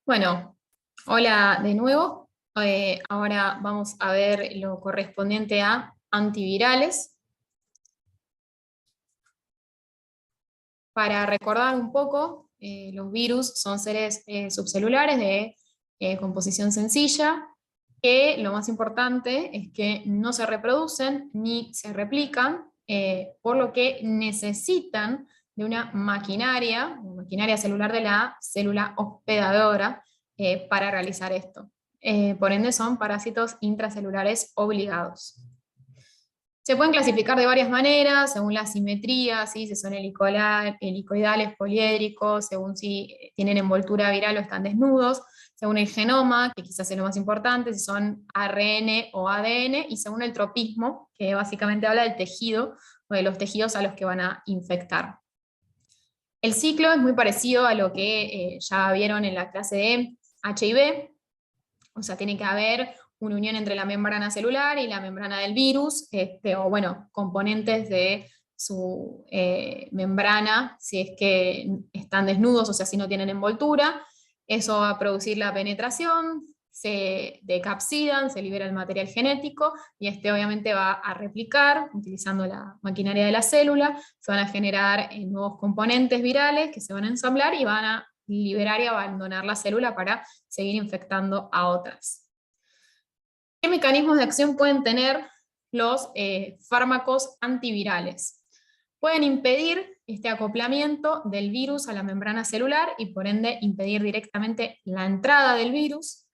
Bueno, hola de nuevo. Ahora vamos a ver lo correspondiente a antivirales. Para recordar un poco, los virus son seres subcelulares de composición sencilla, que lo más importante es que no se reproducen ni se replican, por lo que necesitan de una maquinaria celular de la célula hospedadora, para realizar esto. Por ende, son parásitos intracelulares obligados. Se pueden clasificar de varias maneras, según la simetría, ¿sí? Si son helicoidales, poliédricos, según si tienen envoltura viral o están desnudos, según el genoma, que quizás es lo más importante, si son ARN o ADN, y según el tropismo, que básicamente habla del tejido o de los tejidos a los que van a infectar. El ciclo es muy parecido a lo que ya vieron en la clase de HIV, o sea, tiene que haber una unión entre la membrana celular y la membrana del virus, o bueno, componentes de su membrana, si es que están desnudos, o sea, si no tienen envoltura. Eso va a producir la penetración, se decapsidan, se libera el material genético, y obviamente va a replicar utilizando la maquinaria de la célula. Se van a generar nuevos componentes virales que se van a ensamblar y van a liberar y abandonar la célula para seguir infectando a otras. ¿Qué mecanismos de acción pueden tener los fármacos antivirales? Pueden impedir este acoplamiento del virus a la membrana celular y por ende impedir directamente la entrada del virus.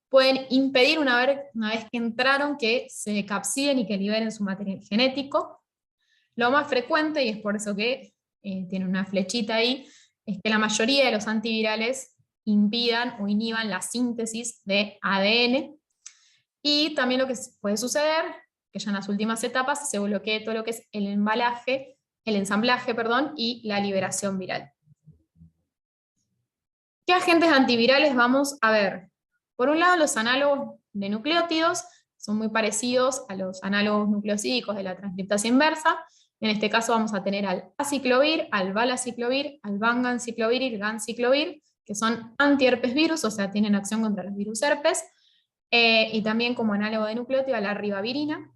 Pueden impedir una vez que entraron que se capsiden y que liberen su material genético. Lo más frecuente, y es por eso que tiene una flechita ahí, es que la mayoría de los antivirales impidan o inhiban la síntesis de ADN. Y también lo que puede suceder, que ya en las últimas etapas se bloquee todo lo que es el ensamblaje, y la liberación viral. ¿Qué agentes antivirales vamos a ver? Por un lado, los análogos de nucleótidos son muy parecidos a los análogos nucleosídicos de la transcriptasa inversa. En este caso vamos a tener al aciclovir, al valaciclovir, al vanganciclovir y el ganciclovir, que son antiherpes virus, o sea, tienen acción contra los virus herpes. Y también como análogo de nucleótido a la ribavirina.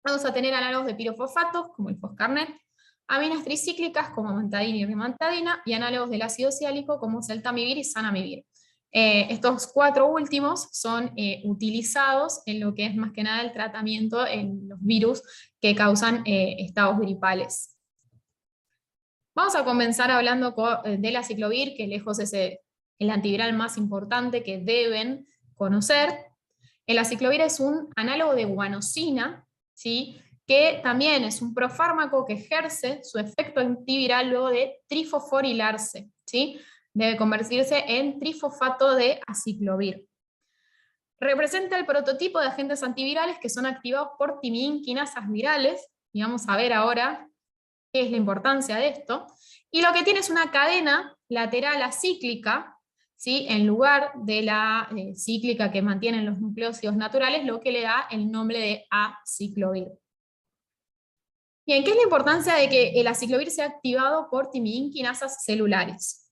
Vamos a tener análogos de pirofosfatos, como el foscarnet, aminas tricíclicas, como mantadina y rimantadina, y análogos del ácido siálico, como celtamivir y zanamivir. Estos cuatro últimos son utilizados en lo que es más que nada el tratamiento en los virus que causan estados gripales. Vamos a comenzar hablando del aciclovir, que lejos es el antiviral más importante que deben conocer. El aciclovir es un análogo de guanosina, ¿sí? Que también es un profármaco que ejerce su efecto antiviral luego de trifosforilarse, ¿sí? Debe convertirse en trifosfato de aciclovir. Representa el prototipo de agentes antivirales que son activados por timidinquinasas virales, y vamos a ver ahora qué es la importancia de esto. Y lo que tiene es una cadena lateral acíclica, ¿sí? En lugar de la cíclica que mantienen los nucleósidos naturales, lo que le da el nombre de aciclovir. Bien, ¿qué es la importancia de que el aciclovir sea activado por timidinquinasas celulares?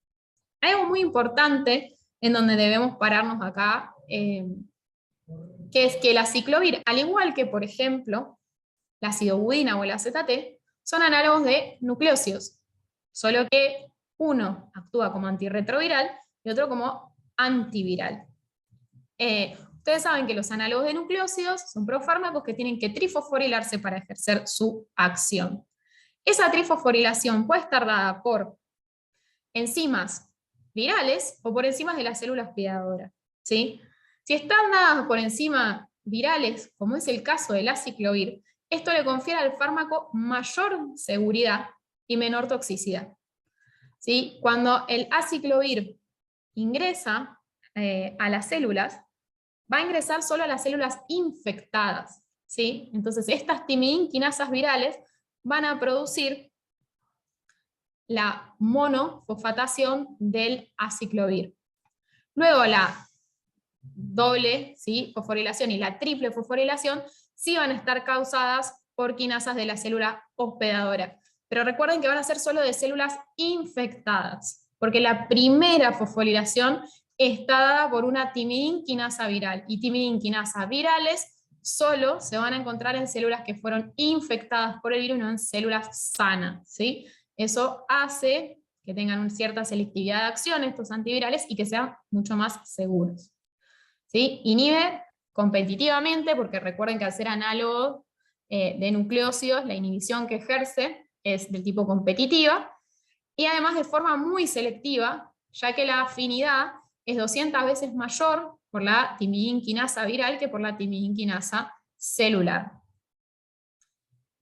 Hay algo muy importante en donde debemos pararnos acá, que es que el aciclovir, al igual que, por ejemplo, la acidobudina o el AZT, son análogos de nucleósidos, solo que uno actúa como antirretroviral y otro como antiviral. Ustedes saben que los análogos de nucleósidos son profármacos que tienen que trifosforilarse para ejercer su acción. Esa trifosforilación puede estar dada por enzimas virales o por enzimas de la célula hospedadora, ¿sí? Si están dadas por enzimas virales, como es el caso del aciclovir, esto le confiere al fármaco mayor seguridad y menor toxicidad, ¿sí? Cuando el aciclovir ingresa a las células, va a ingresar solo a las células infectadas, ¿sí? Entonces estas timidinquinasas virales van a producir la monofosfatación del aciclovir. Luego la doble, ¿sí?, fosforilación y la triple fosforilación sí van a estar causadas por quinasas de la célula hospedadora. Pero recuerden que van a ser solo de células infectadas, porque la primera fosforilación está dada por una timidinquinasa viral. Y timidinquinasa virales solo se van a encontrar en células que fueron infectadas por el virus, no en células sanas, ¿sí? Eso hace que tengan una cierta selectividad de acción estos antivirales y que sean mucho más seguros, ¿sí? Inhibe competitivamente, porque recuerden que al ser análogo de nucleócidos, la inhibición que ejerce es del tipo competitiva, y además de forma muy selectiva, ya que la afinidad es 200 veces mayor por la timidinquinasa viral que por la timidinquinasa celular.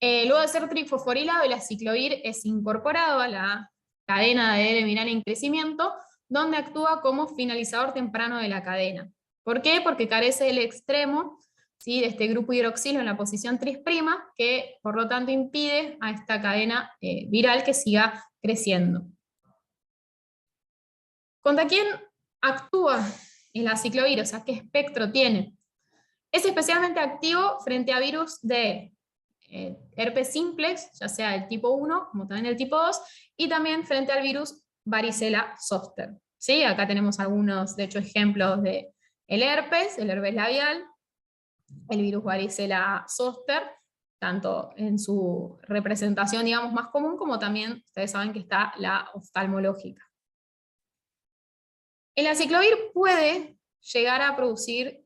Luego de ser trifosforilado, el aciclovir es incorporado a la cadena de L-viral en crecimiento, donde actúa como finalizador temprano de la cadena. ¿Por qué? Porque carece del extremo, ¿sí?, de este grupo hidroxilo en la posición tris', que por lo tanto impide a esta cadena viral que siga creciendo. ¿Contra quién actúa el aciclovir? O sea, ¿qué espectro tiene? Es especialmente activo frente a virus de herpes simplex, ya sea del tipo 1 como también del tipo 2, y también frente al virus varicela zoster. ¿Sí? Acá tenemos algunos, de hecho, ejemplos de el herpes labial, el virus varicela zoster, tanto en su representación, digamos, más común, como también, ustedes saben que está la oftalmológica. El aciclovir puede llegar a producir,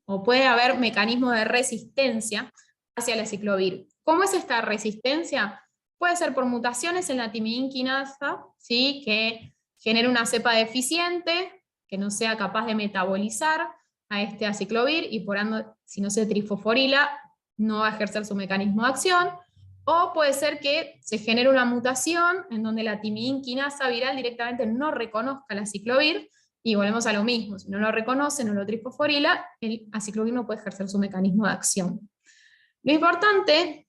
o puede haber mecanismos de resistencia hacia el aciclovir. ¿Cómo es esta resistencia? Puede ser por mutaciones en la timidinquinasa, ¿sí?, que genere una cepa deficiente, que no sea capaz de metabolizar a este aciclovir, y por ende, si no se trifosforila, no va a ejercer su mecanismo de acción. O puede ser que se genere una mutación en donde la timidinquinasa viral directamente no reconozca el aciclovir, y volvemos a lo mismo, si no lo reconoce, no lo trifosforila, el aciclovir no puede ejercer su mecanismo de acción. Lo importante,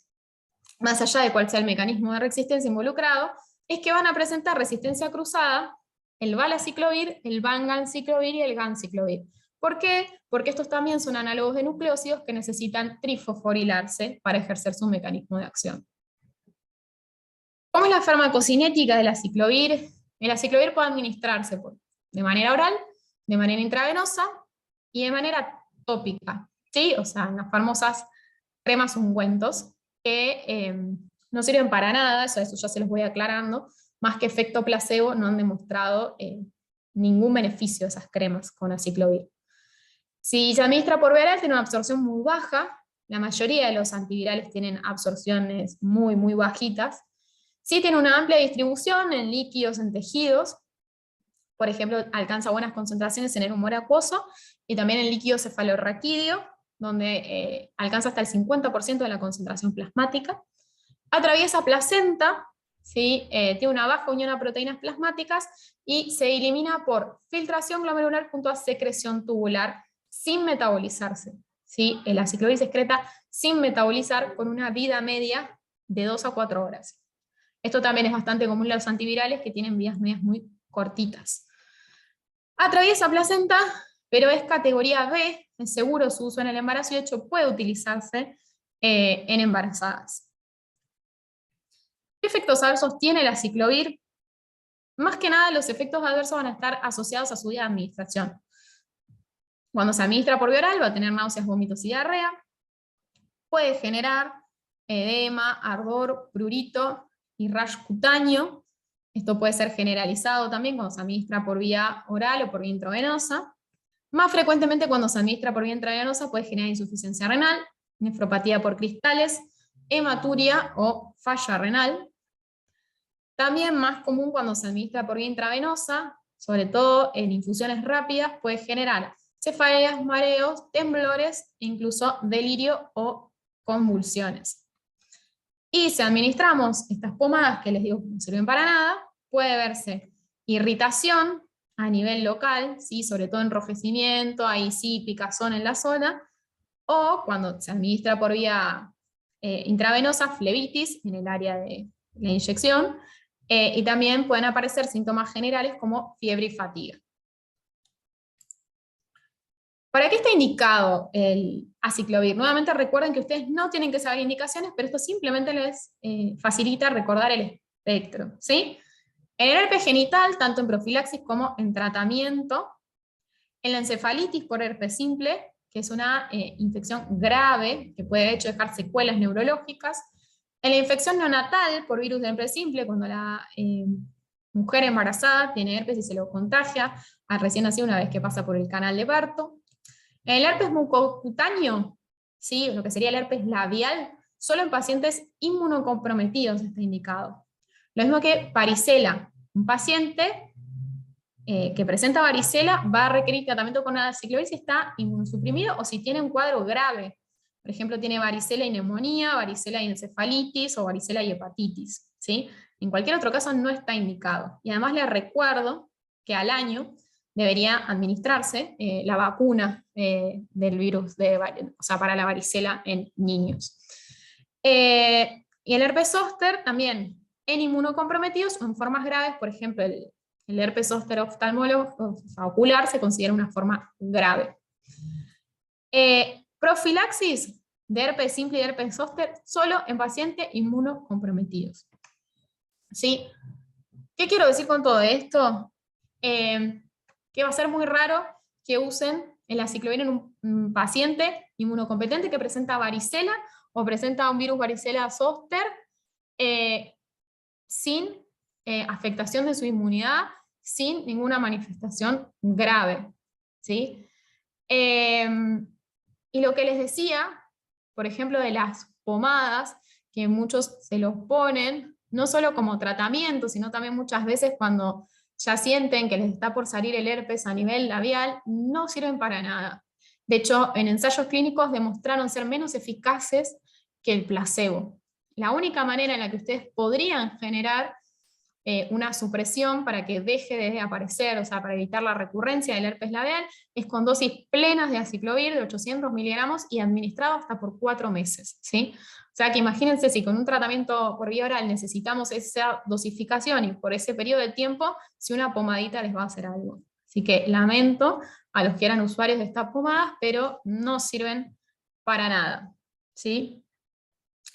más allá de cuál sea el mecanismo de resistencia involucrado, es que van a presentar resistencia cruzada el valaciclovir, el vanganciclovir y el ganciclovir. ¿Por qué? Porque estos también son análogos de nucleócidos que necesitan trifosforilarse para ejercer su mecanismo de acción. ¿Cómo es la farmacocinética del aciclovir? El aciclovir puede administrarse de manera oral, de manera intravenosa y de manera tópica, ¿sí? O sea, en las famosas cremas ungüentos, que no sirven para nada, eso ya se los voy aclarando, más que efecto placebo, no han demostrado ningún beneficio de esas cremas con aciclovir. Si se administra por vía oral, tiene una absorción muy baja, la mayoría de los antivirales tienen absorciones muy, muy bajitas. Sí tiene una amplia distribución en líquidos, en tejidos, por ejemplo, alcanza buenas concentraciones en el humor acuoso, y también en líquido cefalorraquídeo, donde alcanza hasta el 50% de la concentración plasmática. Atraviesa placenta, ¿sí? Tiene una baja unión a proteínas plasmáticas, y se elimina por filtración glomerular junto a secreción tubular, sin metabolizarse, ¿sí? El aciclovir se excreta sin metabolizar, con una vida media de 2 a 4 horas. Esto también es bastante común en los antivirales, que tienen vidas medias muy cortitas. Atraviesa placenta, pero es categoría B, es seguro su uso en el embarazo, y de hecho puede utilizarse en embarazadas. ¿Qué efectos adversos tiene el aciclovir? Más que nada, los efectos adversos van a estar asociados a su vía de administración. Cuando se administra por vía oral, va a tener náuseas, vómitos y diarrea. Puede generar edema, ardor, prurito y rash cutáneo. Esto puede ser generalizado también cuando se administra por vía oral o por vía intravenosa. Más frecuentemente, cuando se administra por vía intravenosa, puede generar insuficiencia renal, nefropatía por cristales, hematuria o falla renal. También más común cuando se administra por vía intravenosa, sobre todo en infusiones rápidas, puede generar cefaleas, mareos, temblores e incluso delirio o convulsiones. Y si administramos estas pomadas, que les digo que no sirven para nada, puede verse irritación a nivel local, ¿sí? Sobre todo enrojecimiento, ahí sí, picazón en la zona, o cuando se administra por vía intravenosa, flebitis en el área de la inyección, y también pueden aparecer síntomas generales como fiebre y fatiga. ¿Para qué está indicado el aciclovir? Nuevamente recuerden que ustedes no tienen que saber indicaciones, pero esto simplemente les facilita recordar el espectro, ¿sí? En el herpes genital, tanto en profilaxis como en tratamiento, en la encefalitis por herpes simple, que es una infección grave, que puede de hecho dejar secuelas neurológicas, en la infección neonatal por virus de herpes simple, cuando la mujer embarazada tiene herpes y se lo contagia al recién nacido una vez que pasa por el canal de parto. En el herpes mucocutáneo, ¿sí? Lo que sería el herpes labial, solo en pacientes inmunocomprometidos está indicado. Lo mismo que varicela. Un paciente que presenta varicela va a requerir tratamiento con aciclovir si está inmunosuprimido o si tiene un cuadro grave. Por ejemplo, tiene varicela y neumonía, varicela y encefalitis o varicela y hepatitis, ¿sí? En cualquier otro caso no está indicado. Y además les recuerdo que al año debería administrarse la vacuna del virus, o sea, para la varicela en niños. Y el herpes zóster también en inmunocomprometidos o en formas graves, por ejemplo, el herpes zóster oftalmológico, o sea, ocular, se considera una forma grave. Profilaxis de herpes simple y de herpes zóster solo en pacientes inmunocomprometidos. ¿Sí? ¿Qué quiero decir con todo esto? Que va a ser muy raro que usen el aciclovir en un paciente inmunocompetente que presenta varicela o presenta un virus varicela zóster sin afectación de su inmunidad, sin ninguna manifestación grave, ¿sí? Y lo que les decía, por ejemplo, de las pomadas, que muchos se los ponen, no solo como tratamiento, sino también muchas veces cuando ya sienten que les está por salir el herpes a nivel labial, no sirven para nada. De hecho, en ensayos clínicos demostraron ser menos eficaces que el placebo. La única manera en la que ustedes podrían generar una supresión para que deje de aparecer, o sea, para evitar la recurrencia del herpes labial, es con dosis plenas de aciclovir de 800 miligramos y administrado hasta por 4 meses, ¿sí? O sea que imagínense si con un tratamiento por vía oral necesitamos esa dosificación y por ese periodo de tiempo, si una pomadita les va a hacer algo. Así que lamento a los que eran usuarios de estas pomadas, pero no sirven para nada, ¿sí?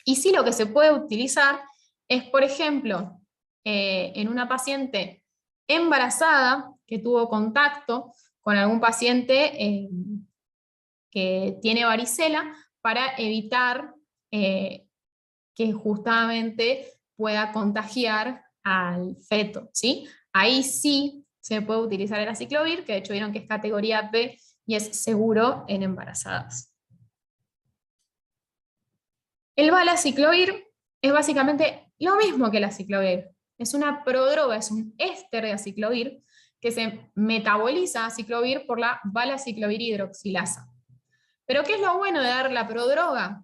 Y sí, lo que se puede utilizar es, por ejemplo, en una paciente embarazada que tuvo contacto con algún paciente que tiene varicela para evitar que justamente pueda contagiar al feto, ¿sí? Ahí sí se puede utilizar el aciclovir, que de hecho vieron que es categoría B y es seguro en embarazadas. El valaciclovir es básicamente lo mismo que el aciclovir. Es una prodroga, es un éster de aciclovir que se metaboliza aciclovir por la valaciclovir hidroxilasa. Pero ¿qué es lo bueno de dar la prodroga?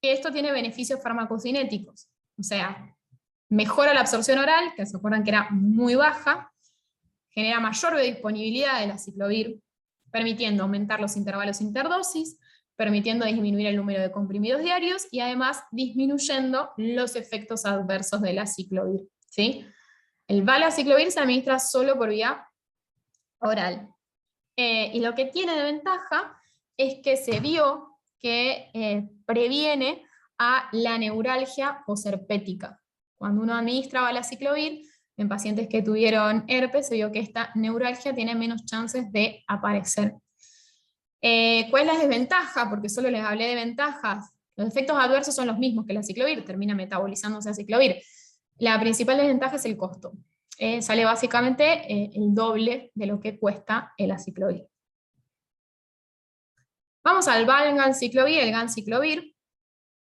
Que esto tiene beneficios farmacocinéticos. O sea, mejora la absorción oral, que se acuerdan que era muy baja, genera mayor biodisponibilidad del aciclovir, permitiendo aumentar los intervalos interdosis, permitiendo disminuir el número de comprimidos diarios y además disminuyendo los efectos adversos del aciclovir, ¿sí? El valaciclovir se administra solo por vía oral. Y lo que tiene de ventaja es que se vio que previene a la neuralgia posherpética. Cuando uno administra valaciclovir en pacientes que tuvieron herpes, se vio que esta neuralgia tiene menos chances de aparecer. ¿Cuál es la desventaja? Porque solo les hablé de ventajas. Los efectos adversos son los mismos que el aciclovir, termina metabolizándose aciclovir. La principal desventaja es el costo. Sale básicamente el doble de lo que cuesta el aciclovir. Vamos al valganciclovir, el ganciclovir.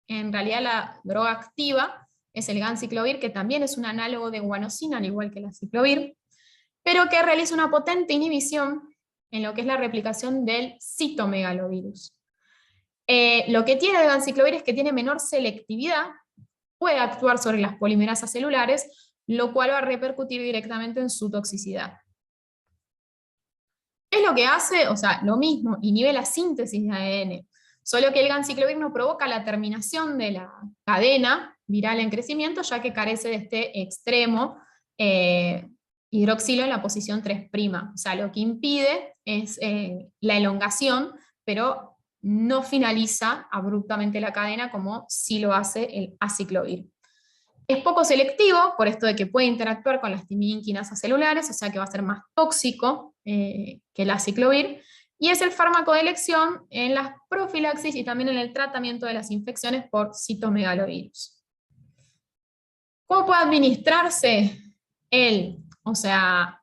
En realidad la droga activa es el ganciclovir, que también es un análogo de guanosina, al igual que el aciclovir, pero que realiza una potente inhibición en lo que es la replicación del citomegalovirus. Lo que tiene el ganciclovir es que tiene menor selectividad, puede actuar sobre las polimerasas celulares, lo cual va a repercutir directamente en su toxicidad. ¿Qué es lo que hace? O sea, lo mismo, inhibe la síntesis de ADN, solo que el ganciclovir no provoca la terminación de la cadena viral en crecimiento, ya que carece de este extremo hidroxilo en la posición 3'. O sea, lo que impide es la elongación, pero no finaliza abruptamente la cadena como sí lo hace el aciclovir. Es poco selectivo, por esto de que puede interactuar con las timidinquinasas celulares, o sea que va a ser más tóxico que el aciclovir, y es el fármaco de elección en las profilaxis y también en el tratamiento de las infecciones por citomegalovirus. ¿Cómo puede administrarse él? O sea,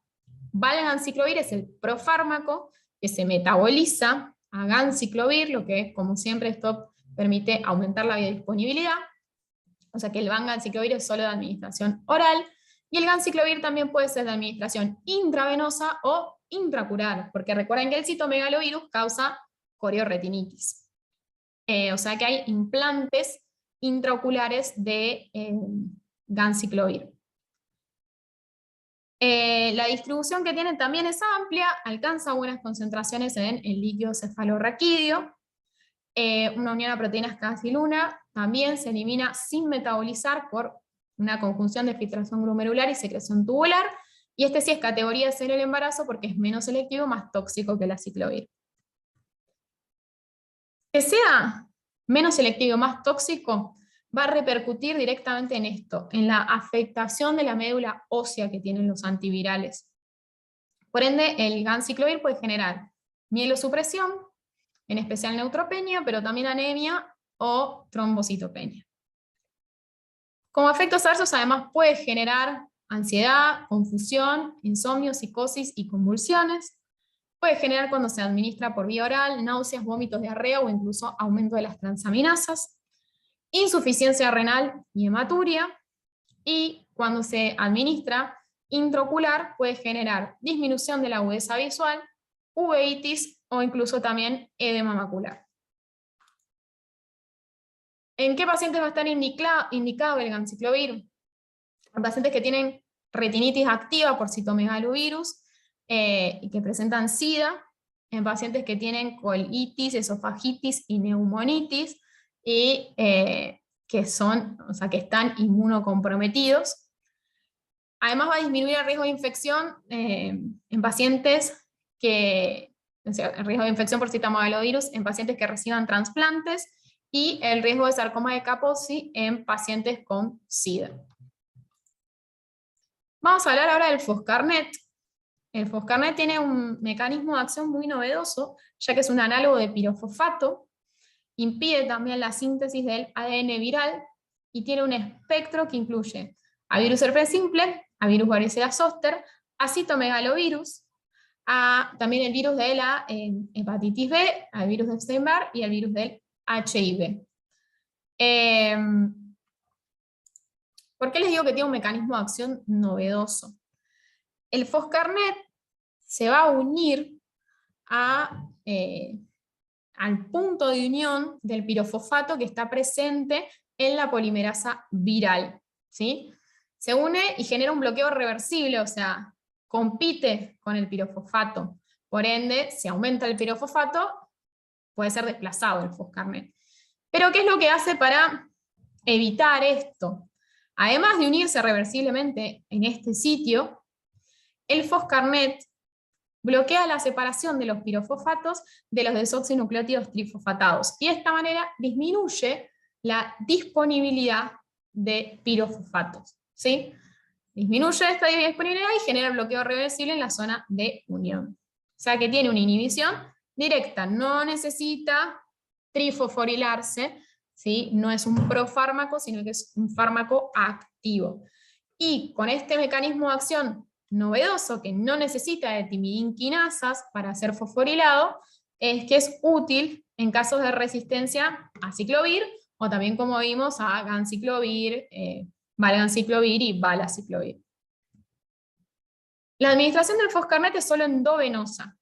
valganciclovir es el profármaco que se metaboliza a ganciclovir, lo que, como siempre, esto permite aumentar la biodisponibilidad. O sea que el ganciclovir es solo de administración oral, y el ganciclovir también puede ser de administración intravenosa o intracurar, porque recuerden que el citomegalovirus causa coriorretinitis. O sea que hay implantes intraoculares de ganciclovir. La distribución que tiene también es amplia, alcanza buenas concentraciones en el líquido cefalorraquídeo. Una unión a proteínas canciluna también se elimina sin metabolizar por una conjunción de filtración glomerular y secreción tubular, y este sí es categoría C en el embarazo porque es menos selectivo, más tóxico que el aciclovir. Que sea menos selectivo, más tóxico, va a repercutir directamente en esto, en la afectación de la médula ósea que tienen los antivirales. Por ende, el ganciclovir puede generar mielosupresión, en especial neutropenia, pero también anemia o trombocitopenia. Como efectos adversos, además puede generar ansiedad, confusión, insomnio, psicosis y convulsiones. Puede generar, cuando se administra por vía oral, náuseas, vómitos, diarrea o incluso aumento de las transaminasas, insuficiencia renal y hematuria, y cuando se administra intraocular puede generar disminución de la agudeza visual, uveitis o incluso también edema macular. ¿En qué pacientes va a estar indicado el ganciclovir? En pacientes que tienen retinitis activa por citomegalovirus y que presentan SIDA, en pacientes que tienen colitis, esofagitis y neumonitis, y que están inmunocomprometidos. Además va a disminuir el riesgo de infección en pacientes que, o sea, el riesgo de infección por citomegalovirus en pacientes que reciban trasplantes, y el riesgo de sarcoma de Kaposi en pacientes con SIDA. Vamos a hablar ahora del foscarnet. El foscarnet tiene un mecanismo de acción muy novedoso, ya que es un análogo de pirofosfato, impide también la síntesis del ADN viral y tiene un espectro que incluye a virus herpes simple, a virus varicela zoster, a citomegalovirus, a también el virus de la hepatitis B, al virus de Epstein-Barr y al virus del HIV. ¿Por qué les digo que tiene un mecanismo de acción novedoso? El foscarnet se va a unir al punto de unión del pirofosfato que está presente en la polimerasa viral, ¿sí? Se une y genera un bloqueo reversible, o sea, compite con el pirofosfato. Por ende, si aumenta el pirofosfato, puede ser desplazado el foscarnet. Pero ¿qué es lo que hace para evitar esto? Además de unirse reversiblemente en este sitio, el foscarnet bloquea la separación de los pirofosfatos de los desoxinucleótidos trifosfatados, y de esta manera disminuye la disponibilidad de pirofosfatos, ¿sí? Disminuye esta disponibilidad y genera bloqueo reversible en la zona de unión. O sea que tiene una inhibición directa, no necesita trifosforilarse, ¿sí? No es un profármaco, sino que es un fármaco activo. Y con este mecanismo de acción novedoso, que no necesita de timidinquinasas para ser fosforilado, es que es útil en casos de resistencia a ciclovir, o también, como vimos, a ganciclovir, valganciclovir y valaciclovir. La administración del foscarnet es solo endovenosa.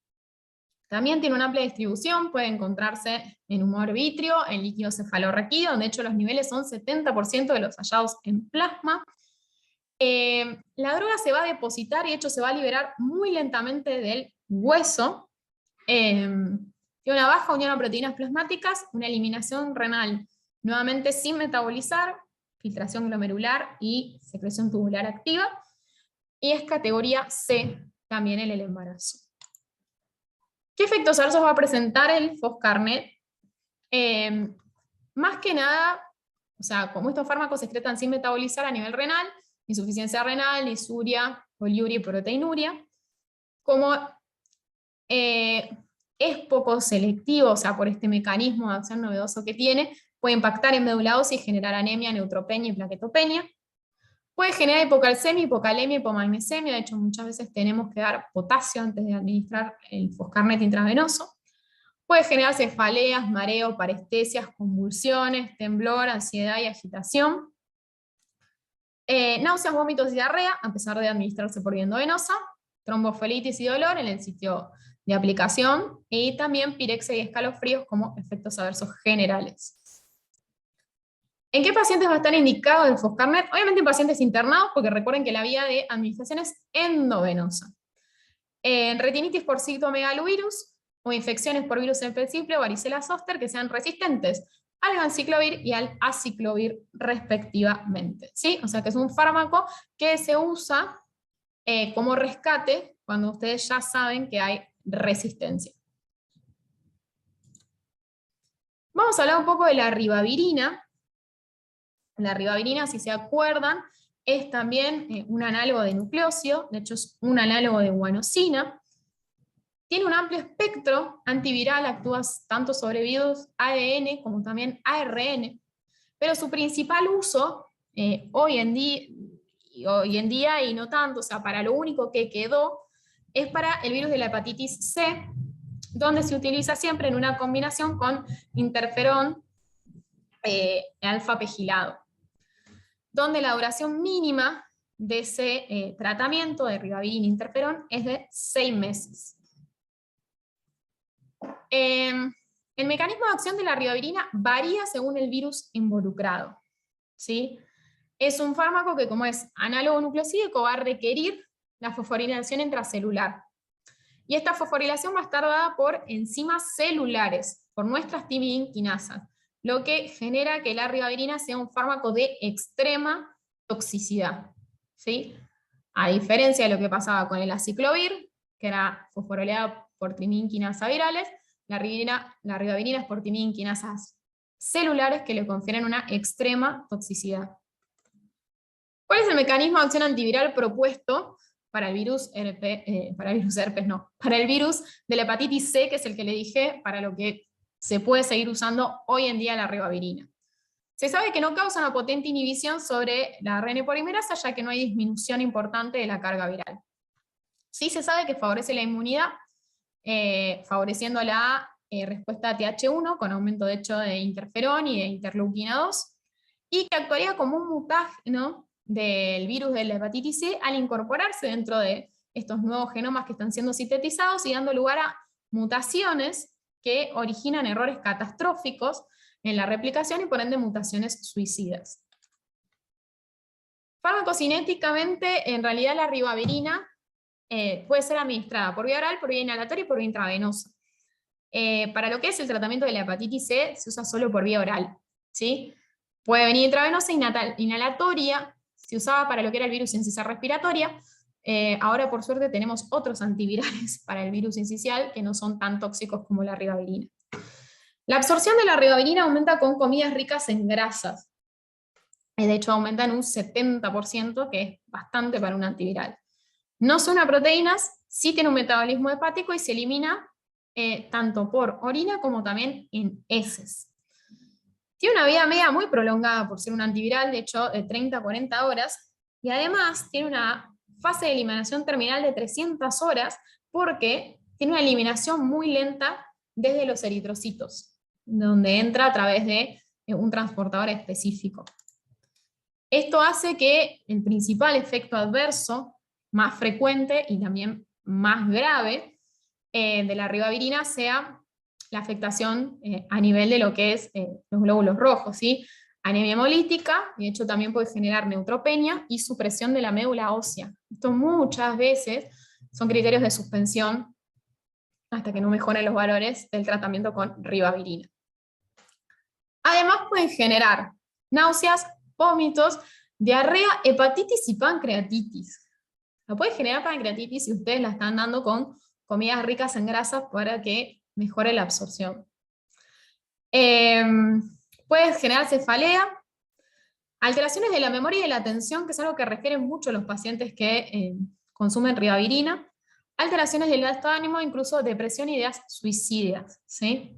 También tiene una amplia distribución, puede encontrarse en humor vítreo, en líquido cefalorraquídeo, de hecho los niveles son 70% de los hallados en plasma. La droga se va a depositar y de hecho se va a liberar muy lentamente del hueso. Tiene una baja unión a proteínas plasmáticas, una eliminación renal nuevamente sin metabolizar, filtración glomerular y secreción tubular activa, y es categoría C también en el embarazo. ¿Qué efectos adversos va a presentar el foscarnet? Más que nada O sea, como estos fármacos se excretan sin metabolizar a nivel renal, insuficiencia renal, disuria, poliuria y proteinuria, como es poco selectivo, o sea, por este mecanismo de acción novedoso que tiene, puede impactar en meduladosis y generar anemia, neutropenia y plaquetopenia. Puede generar hipocalcemia, hipocalemia, hipomagnesemia. De hecho, muchas veces tenemos que dar potasio antes de administrar el foscarnet intravenoso. Puede generar cefaleas, mareo, parestesias, convulsiones, temblor, ansiedad y agitación. Náuseas, vómitos y diarrea, a pesar de administrarse por vía endovenosa. Tromboflebitis y dolor en el sitio de aplicación. Y también pirexia y escalofríos como efectos adversos generales. ¿En qué pacientes va a estar indicado el foscarnet? Obviamente en pacientes internados, porque recuerden que la vía de administración es endovenosa. En retinitis por citomegalovirus o infecciones por virus herpes simple o varicela zoster que sean resistentes al ganciclovir y al aciclovir respectivamente. ¿Sí? O sea que es un fármaco que se usa como rescate cuando ustedes ya saben que hay resistencia. Vamos a hablar un poco de la ribavirina. La ribavirina, si se acuerdan, es también un análogo de nucleócido, de hecho es un análogo de guanosina. Tiene un amplio espectro antiviral, actúa tanto sobre virus ADN como también ARN, pero su principal uso hoy en día y no tanto, o sea, para lo único que quedó, es para el virus de la hepatitis C, donde se utiliza siempre en una combinación con interferón alfa pegilado, donde la duración mínima de ese tratamiento de ribavirina e interferón es de 6 meses. El mecanismo de acción de la ribavirina varía según el virus involucrado, ¿sí? Es un fármaco que, como es análogo nucleosídico, va a requerir la fosforilación intracelular. Y esta fosforilación va a estar dada por enzimas celulares, por nuestras timidinquinasas, lo que genera que la ribavirina sea un fármaco de extrema toxicidad, ¿sí? A diferencia de lo que pasaba con el aciclovir, que era fosforilada por timidinquinasas virales, la ribavirina es por timidinquinasas celulares que le confieren una extrema toxicidad. ¿Cuál es el mecanismo de acción antiviral propuesto para el virus para el virus de la hepatitis C, que es el que le dije, para lo que se puede seguir usando hoy en día la ribavirina? Se sabe que no causa una potente inhibición sobre la ARN polimerasa, ya que no hay disminución importante de la carga viral. Sí se sabe que favorece la inmunidad, favoreciendo la respuesta a TH1 con aumento de hecho de interferón y de interleuquina 2, y que actuaría como un mutágeno del virus de la hepatitis C al incorporarse dentro de estos nuevos genomas que están siendo sintetizados y dando lugar a mutaciones que originan errores catastróficos en la replicación y por ende mutaciones suicidas. Farmacocinéticamente, en realidad la ribavirina puede ser administrada por vía oral, por vía inhalatoria y por vía intravenosa. Para lo que es el tratamiento de la hepatitis C, se usa solo por vía oral, ¿sí? Puede venir intravenosa, inhalatoria, se usaba para lo que era el virus sincicial respiratoria. Ahora, por suerte, tenemos otros antivirales para el virus sincicial que no son tan tóxicos como la ribavirina. La absorción de la ribavirina aumenta con comidas ricas en grasas. De hecho, aumenta en un 70%, que es bastante para un antiviral. No son proteínas, sí tiene un metabolismo hepático y se elimina tanto por orina como también en heces. Tiene una vida media muy prolongada por ser un antiviral, de hecho de 30 a 40 horas, y además tiene una fase de eliminación terminal de 300 horas porque tiene una eliminación muy lenta desde los eritrocitos, donde entra a través de un transportador específico. Esto hace que el principal efecto adverso más frecuente y también más grave de la ribavirina sea la afectación a nivel de lo que es los glóbulos rojos, ¿sí? Anemia hemolítica, de hecho también puede generar neutropenia y supresión de la médula ósea. Esto muchas veces son criterios de suspensión hasta que no mejoren los valores del tratamiento con ribavirina. Además pueden generar náuseas, vómitos, diarrea, hepatitis y pancreatitis. La puede generar pancreatitis si ustedes la están dando con comidas ricas en grasas para que mejore la absorción. Puede generar cefalea, Alteraciones de la memoria y de la atención, que es algo que refieren mucho los pacientes que consumen ribavirina. Alteraciones del estado de ánimo, incluso depresión y ideas suicidas, ¿sí?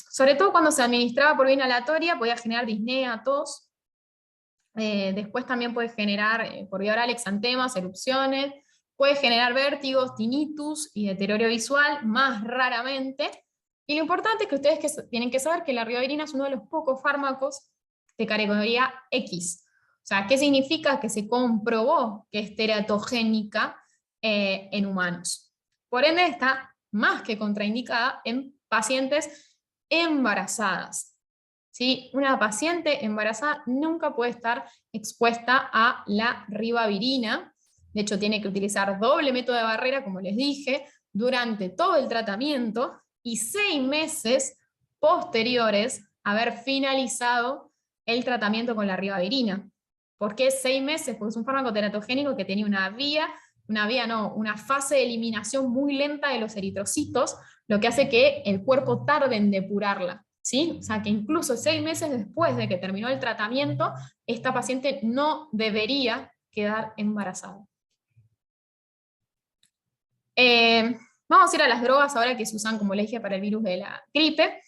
Sobre todo cuando se administraba por vía inhalatoria, podía generar disnea, tos. Después también puede generar por vía oral exantemas, erupciones, puede generar vértigos, tinnitus y deterioro visual, más raramente. Y lo importante es que ustedes tienen que saber que la ribavirina es uno de los pocos fármacos de categoría X. O sea, ¿qué significa? Que se comprobó que es teratogénica en humanos. Por ende, está más que contraindicada en pacientes embarazadas. ¿Sí? Una paciente embarazada nunca puede estar expuesta a la ribavirina. De hecho, tiene que utilizar doble método de barrera, como les dije, durante todo el tratamiento y 6 meses posteriores a haber finalizado el tratamiento con la ribavirina. ¿Por qué 6 meses? Porque es un fármaco teratogénico que tenía una fase de eliminación muy lenta de los eritrocitos, lo que hace que el cuerpo tarde en depurarla. ¿Sí? O sea que incluso 6 meses después de que terminó el tratamiento, esta paciente no debería quedar embarazada. Vamos a ir a las drogas ahora que se usan, como les dije, para el virus de la gripe.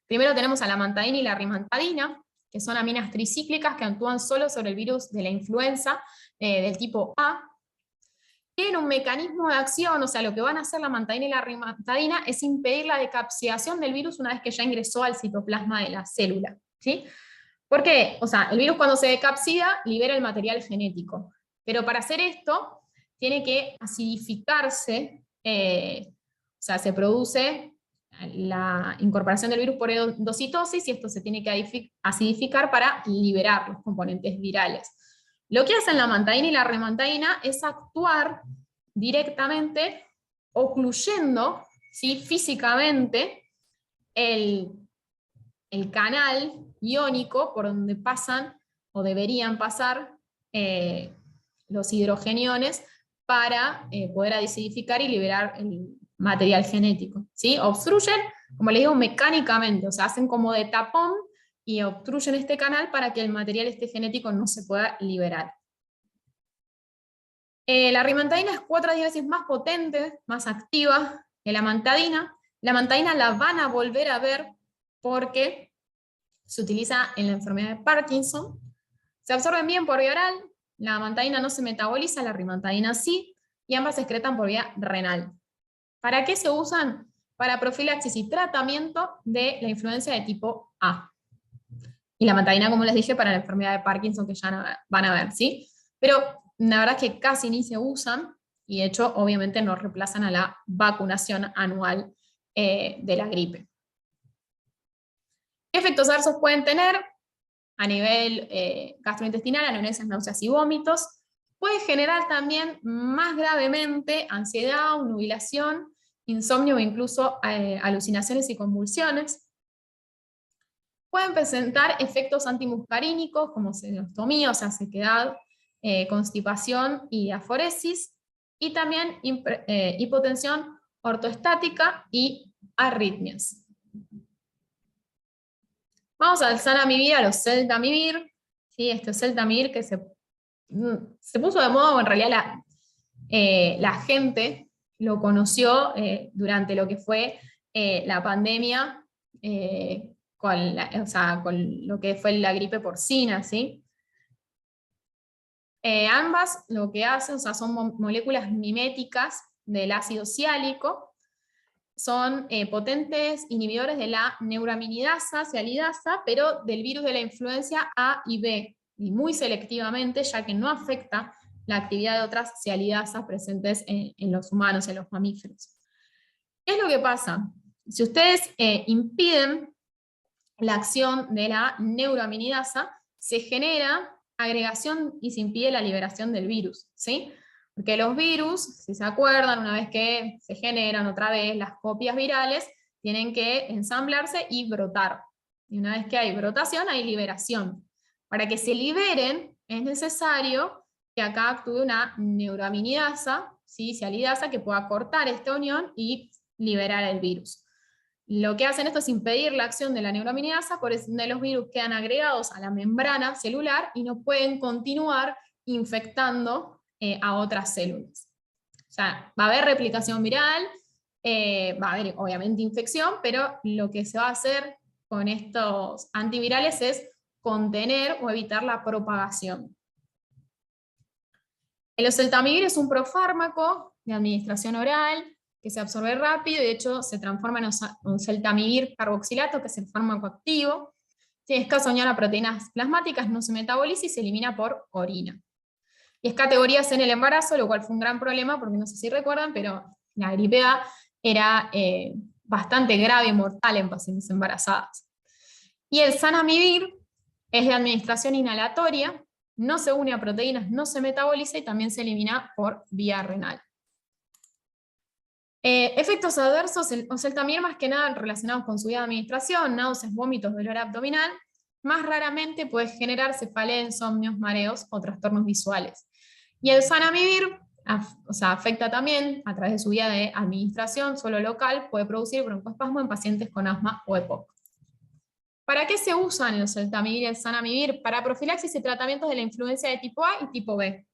Primero tenemos a la amantadina y la rimantadina, que son aminas tricíclicas que actúan solo sobre el virus de la influenza del tipo A. Tienen un mecanismo de acción, o sea, lo que van a hacer la amantadina y la rimantadina es impedir la decapsidación del virus una vez que ya ingresó al citoplasma de la célula, ¿sí? ¿Por qué? O sea, el virus cuando se decapsida libera el material genético, pero para hacer esto tiene que acidificarse, o sea, se produce la incorporación del virus por endocitosis y esto se tiene que acidificar para liberar los componentes virales. Lo que hacen la amantadina y la rimantadina es actuar directamente ocluyendo, ¿sí?, físicamente el canal iónico por donde pasan o deberían pasar los hidrogeniones para poder acidificar y liberar el material genético, ¿sí? Obstruyen, como les digo, mecánicamente, o sea, hacen como de tapón y obstruyen este canal para que el material genético no se pueda liberar. La rimantadina es 4 a 10 veces más potente, más activa que la amantadina. La amantadina la van a volver a ver porque se utiliza en la enfermedad de Parkinson. Se absorben bien por vía oral, la amantadina no se metaboliza, la rimantadina sí, y ambas se excretan por vía renal. ¿Para qué se usan? Para profilaxis y tratamiento de la influencia de tipo A. Y la amantadina, como les dije, para la enfermedad de Parkinson, que ya van a ver, ¿sí? Pero la verdad es que casi ni se usan, y de hecho, obviamente, no reemplazan a la vacunación anual de la gripe. ¿Qué efectos adversos pueden tener? A nivel gastrointestinal, anorexia, náuseas y vómitos. Puede generar también más gravemente ansiedad, nubilación, insomnio o incluso alucinaciones y convulsiones. Pueden presentar efectos antimuscarínicos como senostomía, o sea, sequedad, constipación y aforesis, y también hipotensión ortoestática y arritmias. Vamos al Zanamivir, a los Celtamivir, ¿sí? Este Celtamivir que se puso de moda, o en realidad la gente lo conoció durante lo que fue la pandemia, con lo que fue la gripe porcina, ¿sí? Ambas lo que hacen, o sea, son moléculas miméticas del ácido siálico, son potentes inhibidores de la neuraminidasa, sialidasa, pero del virus de la influencia A y B, y muy selectivamente, ya que no afecta la actividad de otras sialidasas presentes en los humanos, en los mamíferos. ¿Qué es lo que pasa? Si ustedes impiden la acción de la neuraminidasa, se genera agregación y se impide la liberación del virus, ¿sí? Porque los virus, si se acuerdan, una vez que se generan otra vez las copias virales, tienen que ensamblarse y brotar. Y una vez que hay brotación, hay liberación. Para que se liberen, es necesario que acá actúe una neuraminidasa, ¿sí?, sialidasa, que pueda cortar esta unión y liberar el virus. lo que hacen esto es impedir la acción de la neuraminidasa, por ende los virus quedan agregados a la membrana celular y no pueden continuar infectando a otras células. O sea, va a haber replicación viral, va a haber obviamente infección, pero lo que se va a hacer con estos antivirales es contener o evitar la propagación. El oseltamivir es un profármaco de administración oral que se absorbe rápido y de hecho se transforma en oseltamivir carboxilato, que es el fármaco activo. Tiene escasa unión a proteínas plasmáticas, no se metaboliza y se elimina por orina. Y es categorías en el embarazo, lo cual fue un gran problema, porque no sé si recuerdan, pero la gripe A era bastante grave y mortal en pacientes embarazadas. Y el zanamivir es de administración inhalatoria, no se une a proteínas, no se metaboliza y también se elimina por vía renal. Efectos adversos, el oseltamivir más que nada relacionados con su vía de administración, náuseas, vómitos, dolor abdominal. Más raramente puede generar cefalea, insomnios, mareos o trastornos visuales. Y el zanamivir, afecta también a través de su vía de administración solo local, puede producir broncoespasmo en pacientes con asma o EPOC. ¿Para qué se usan el oseltamivir y el zanamivir? Para profilaxis y tratamientos de la influencia de tipo A y tipo B.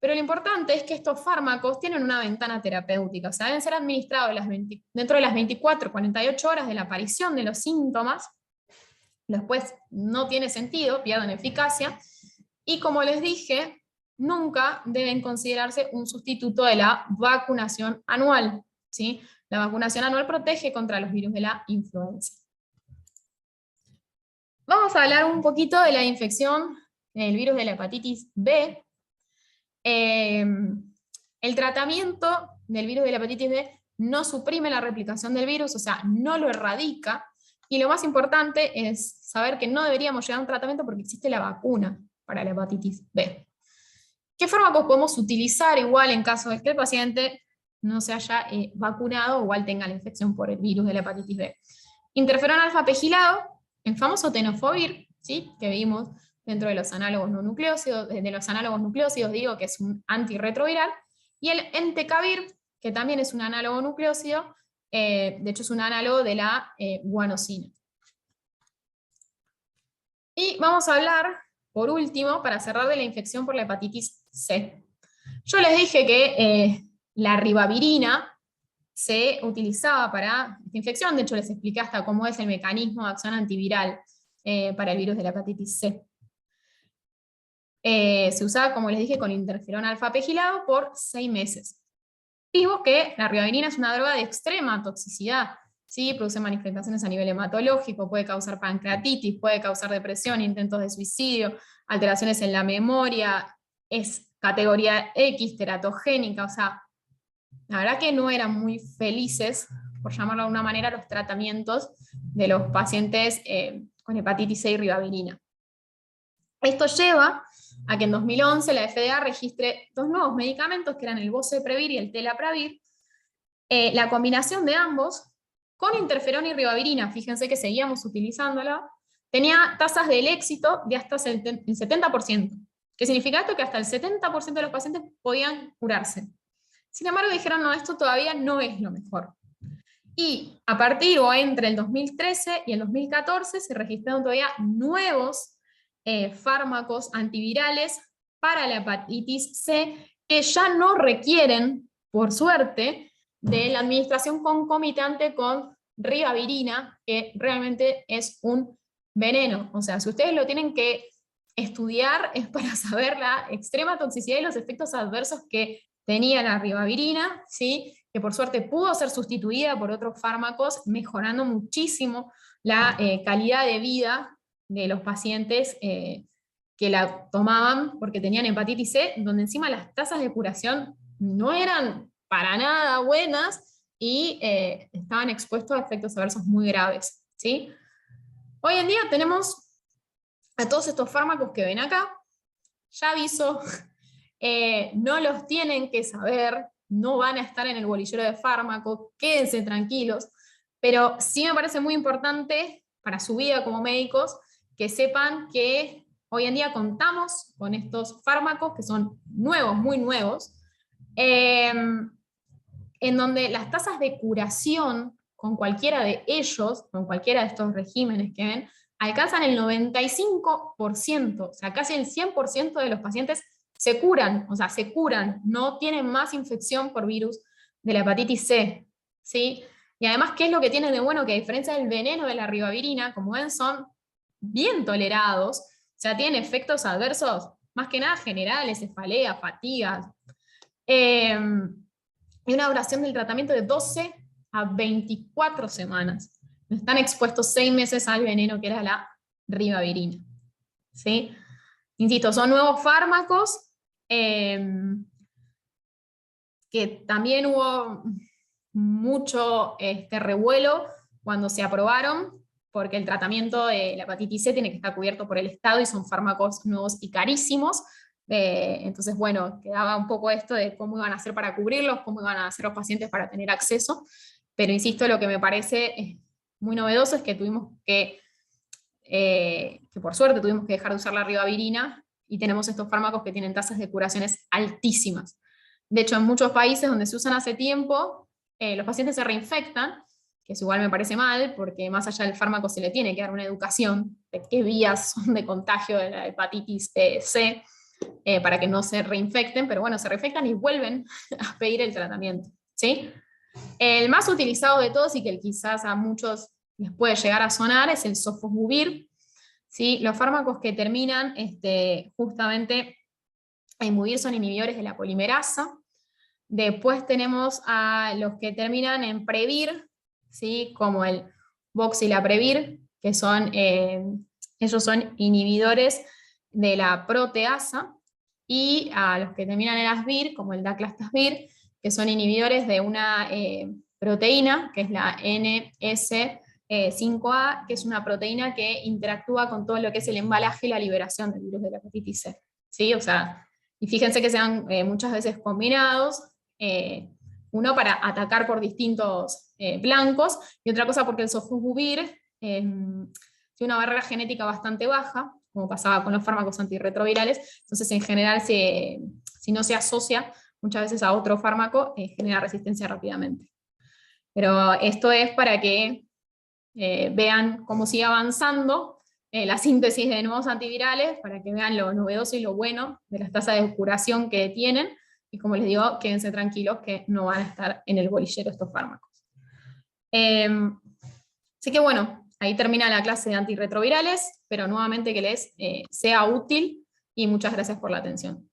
Pero lo importante es que estos fármacos tienen una ventana terapéutica, o sea, deben ser administrados dentro de las 24, 48 horas de la aparición de los síntomas. Después no tiene sentido, pierden eficacia. Y como les dije, nunca deben considerarse un sustituto de la vacunación anual, ¿sí? La vacunación anual protege contra los virus de la influenza. Vamos a hablar un poquito de la infección del virus de la hepatitis B. El tratamiento del virus de la hepatitis B no suprime la replicación del virus, o sea, no lo erradica, y lo más importante es saber que no deberíamos llegar a un tratamiento porque existe la vacuna para la hepatitis B. ¿Qué fármacos podemos utilizar igual en caso de que el paciente no se haya vacunado o igual tenga la infección por el virus de la hepatitis B? Interferón alfa pegilado, el famoso tenofovir, ¿sí? Que vimos dentro de los análogos no nucleócidos, digo que es un antirretroviral, y el entecavir, que también es un análogo nucleócido, de hecho es un análogo de la guanosina. Y vamos a hablar, por último, para cerrar, de la infección por la hepatitis C. Yo les dije que la ribavirina se utilizaba para esta infección, de hecho les expliqué hasta cómo es el mecanismo de acción antiviral para el virus de la hepatitis C. Se usaba, como les dije, con interferón alfa pegilado por 6 meses. Vimos que la ribavirina es una droga de extrema toxicidad, ¿sí? Produce manifestaciones a nivel hematológico, puede causar pancreatitis, puede causar depresión, intentos de suicidio, alteraciones en la memoria, es categoría X, teratogénica, o sea, la verdad que no eran muy felices, por llamarlo de alguna manera, los tratamientos de los pacientes con hepatitis C y ribavirina. Esto lleva a que en 2011 la FDA registre 2 nuevos medicamentos, que eran el boceprevir y el telapravir. La combinación de ambos, con interferón y ribavirina, fíjense que seguíamos utilizándolo, tenía tasas del éxito de hasta el 70%. ¿Qué significa esto? Que hasta el 70% de los pacientes podían curarse. Sin embargo, dijeron, no, esto todavía no es lo mejor. Y a partir o entre el 2013 y el 2014 se registraron todavía nuevos fármacos antivirales para la hepatitis C que ya no requieren, por suerte, de la administración concomitante con ribavirina, que realmente es un veneno. O sea, si ustedes lo tienen que estudiar es para saber la extrema toxicidad y los efectos adversos que tenía la ribavirina, ¿sí? Que por suerte pudo ser sustituida por otros fármacos, mejorando muchísimo la calidad de vida de los pacientes que la tomaban porque tenían hepatitis C, donde encima las tasas de curación no eran para nada buenas y estaban expuestos a efectos adversos muy graves, ¿sí? Hoy en día tenemos a todos estos fármacos que ven acá. Ya aviso, no los tienen que saber, no van a estar en el bolillero de fármacos, quédense tranquilos, pero sí me parece muy importante para su vida como médicos que sepan que hoy en día contamos con estos fármacos que son nuevos, muy nuevos, en donde las tasas de curación con cualquiera de ellos, con cualquiera de estos regímenes que ven, alcanzan el 95%, o sea, casi el 100% de los pacientes se curan, o sea, se curan, no tienen más infección por virus de la hepatitis C, ¿sí? Y además, ¿qué es lo que tiene de bueno? Que a diferencia del veneno de la ribavirina, como ven, son bien tolerados, o sea, tienen efectos adversos, más que nada generales, cefalea, fatigas, y una duración del tratamiento de 12 a 24 semanas. Están expuestos 6 meses al veneno que era la ribavirina, ¿sí? Insisto, son nuevos fármacos, que también hubo mucho revuelo cuando se aprobaron, porque el tratamiento de la hepatitis C tiene que estar cubierto por el Estado y son fármacos nuevos y carísimos. Entonces, bueno, quedaba un poco esto de cómo iban a hacer para cubrirlos, cómo iban a hacer los pacientes para tener acceso, pero insisto, lo que me parece muy novedoso es que tuvimos que por suerte tuvimos que dejar de usar la ribavirina y tenemos estos fármacos que tienen tasas de curaciones altísimas. De hecho, en muchos países donde se usan hace tiempo, los pacientes se reinfectan, que eso igual me parece mal, porque más allá del fármaco se le tiene que dar una educación de qué vías son de contagio de la hepatitis C, para que no se reinfecten, pero bueno, se reinfectan y vuelven a pedir el tratamiento, ¿sí? El más utilizado de todos y que quizás a muchos les puede llegar a sonar es el sofosbuvir, ¿sí? Los fármacos que terminan justamente en buvir son inhibidores de la polimerasa. Después tenemos a los que terminan en previr, ¿sí? Como el voxilaprevir, que son, ellos son inhibidores de la proteasa, y a los que terminan en asvir, como el daclastasvir, que son inhibidores de una proteína, que es la NS5A, que es una proteína que interactúa con todo lo que es el embalaje y la liberación del virus de la hepatitis C, ¿sí? O sea, y fíjense que sean muchas veces combinados, uno para atacar por distintos blancos, y otra cosa porque el sofosbuvir tiene una barrera genética bastante baja, como pasaba con los fármacos antirretrovirales, entonces en general si no se asocia muchas veces a otro fármaco, genera resistencia rápidamente. Pero esto es para que vean cómo sigue avanzando la síntesis de nuevos antivirales, para que vean lo novedoso y lo bueno de las tasas de curación que tienen, y como les digo, quédense tranquilos que no van a estar en el bolillero estos fármacos. Así que bueno, ahí termina la clase de antirretrovirales, pero nuevamente que les sea útil, y muchas gracias por la atención.